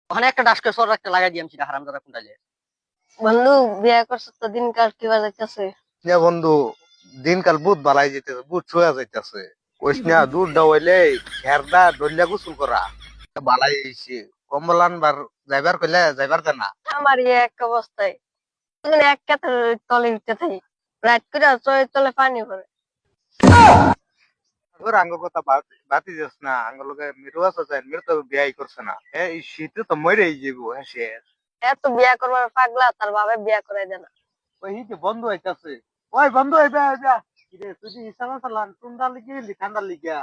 ওখানে একটা ডাস্কের সর একটা লাগাই দিয়াম সেটা হারামজাদা কোনটালে। বন্ধু বিয়ে করছো তো দিনকাল কিবা যাইতেছে? বন্ধু, দিনকাল বুধ বালাই যেতেছে, বুধ ছুঁয়া যাইতেছে। কইস না দূর হইলে ঘেরদা ডলিয়া গোসল করা বালাই হইছে। কম্বলান বার যাইবার কইলে যাইবার দে না। আমার এক অবস্থায় এক কাতার তলে উঠতে থাকি, রাত করে তলে পানি পড়ে। তোর আঙ্গ কথা বাতি যাস না, আঙ্গ লোকে মিরু আছে যায়, মিরু তো বিয়াই করছে না। এই শীতে তো মরেই যাবো। হ্যাঁ শেষ। এত বিয়া করবার পাগলা, তার বাবা বিয়া করাই দেনা। ওই যে বন্ধু হইতাছে। ওই বন্ধু হইবে হইবে। কিরে তুই ইসালা সালান ঠান্ডা লিগে ঠান্ডা লিগা।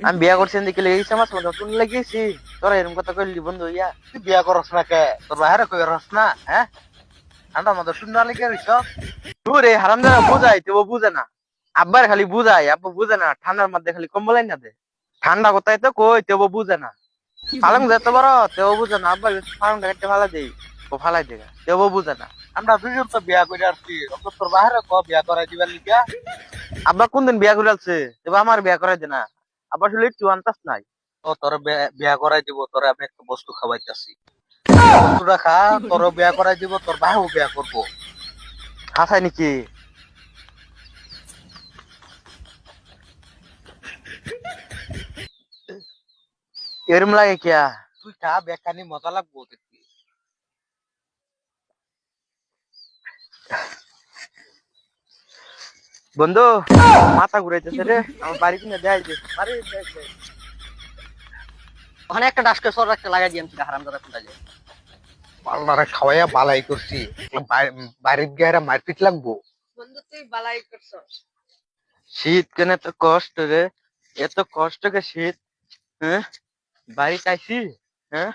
আমি বিয়া করছি দেখে লেগেছি আমার সঙ্গে তুই লেগেছি। তোরা এরকম কথা কইলি বন্ধু ইয়া। তুই বিয়া করস না কে? তোর বাহিরে কই রস না? হ্যাঁ, ঠান্ডা মতো ঠান্ডা লিগে রইছ। তুই রে হারামজাদা বুঝাই তো বুঝে না। আব্বার খালি বুঝাই, আব্বু বুঝে না। ঠান্ডার মধ্যে খালি কম্বল আইনা দে। ঠান্ডা কোথায় তো কই তো বুঝে না। পালং যেতে বড় তেও বুঝে না। আব্বার পালংটা কেটে ফালা দেই, ও ফালাই দেগা তেও বুঝে না। আমরা দুজন তো বিয়া করে আসছি, তোর বাহিরে ক বিয়া করাই দিবার লিগা। আব্বা কোনদিন বিয়া করে আসছে? এবার আমার বিয়া করাই দে না। আব্বা শুলে একটু আন্তাস নাই। ও তোর বিয়া করাই দিব, তোরে আমি একটা বস্তু খাওয়াইতাছি। বস্তুটা খা, তোর বিয়া করাই দিব, তোর ভাইও বিয়া করবো। হাসাই নাকি? এরম লাগে কিয়া? তুই খা, বেকানি মজা লাগবো দেখবি। বন্ধু মাথা ঘুরাইতেছে রে, আমার বাড়ি কিনে দেয় যে আরে ওখানে একটা ডাস্কের সর একটা লাগাই দিয়াম সেটা হারামজাদা কোনটালে। পাল্লারে খাওয়াইয়া বালাই করছি, বাড়ির গিয়ে মারপিট লাগবো। বন্ধু তুই বালাই করছস। শীত কেন এত কষ্ট রে? এত কষ্ট কে শীত? হ্যাঁ, বাড়ি চাইছি। হ্যাঁ,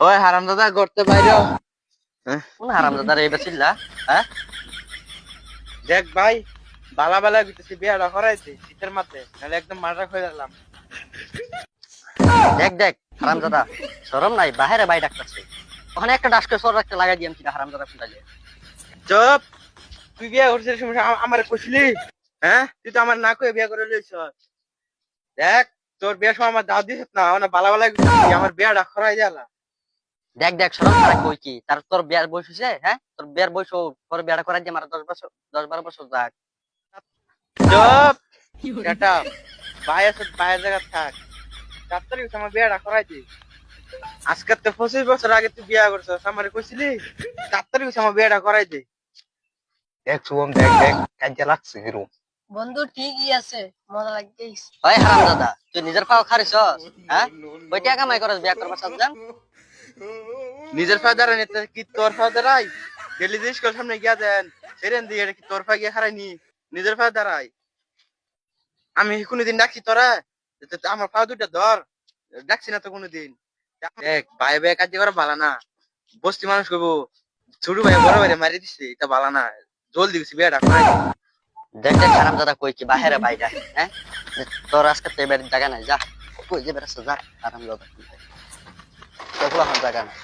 ওই হারামজাদা করতে বাইরে। কোন হারামজাদা রে এটা চিল্লা? হ্যাঁ, দেখ ভাই, বালা বালা গেতেছি বিয়াটা করাইছি শীতের মাঠে, নাহলে একদম মারা হয়ে গেলাম। দেখ দেখ হারামজাদা, শরম নাই, বাহিরে বাই ডাকতেছে। ওখানে একটা ডাস্কের সর একটা লাগাই দিয়াম সেটা হারামজাদা কোনটালে। চুপ! তুই বিয়া করছিস আমার কইছিলি? হ্যাঁ, তুই তো আমার না কয়ে বিয়া করে লইছ। দেখ, তোর বিয়ার সময় আমার দাও দিস না, আমার বালা বালা গেতেছি, আমার বিয়াটা করাই দিয়ালা। দেখ দেখ শরম ছাড়া কই কি? তার তোর বিয়ার বয়স হইছে? হ্যাঁ, তোর বিয়ার বয়স তোর বিয়াটা করাই দিয়ে আমার 10 বছর 10-12 বছর যাক। চুপ! এটা ভাই আছে, ভাইয়ের জায়গা থাক। তাড়াতাড়ি আমার বিয়াটা করাই দি। আজকে তো 25 বছর আগে তুই বিয়া করছিস, আমারে কইছিলি তাড়াতাড়ি আমার বিয়াটা করাই দে। দেখ শুভম, দেখ দেখ কাজে লাগছে হিরো। বন্ধু ঠিকই আছে, মজা লাগতেইস। ওই হারামজাদা, তুই নিজের পাও খারিছস? হ্যাঁ, কই টাকা কামাই করস বিয়া করবার সাথে? নিজের পাও দাঁড়াই নিতে কি তোর পাও দাঁড়াই? ডেলি স্কুল সামনে গিয়া দেন সেরেন দিয়ে এটা কি তোর পা গিয়া হারাইনি? নিজের পাও দাঁড়াই। আমি কোনোদিন ডাকছি তোরা? আমার পাও দুইটা ধর, ডাকছি না তো কোনোদিন। দেখ ভাই ভাই কাজ করা ভালো না, বস্তি মানুষ করবো। ছোট ভাই বড় ভাই মারি দিচ্ছে, এটা ভালো না। জলদি গেছি বিয়াটা করাই। দেখ দেখ হারামজাদা কই কি বাহিরে বাইরে। হ্যাঁ, তোর আজকে তো এবার জায়গা নাই, যা কই যে বেরাস যা হারামজাদা। তোর জায়গা নাই।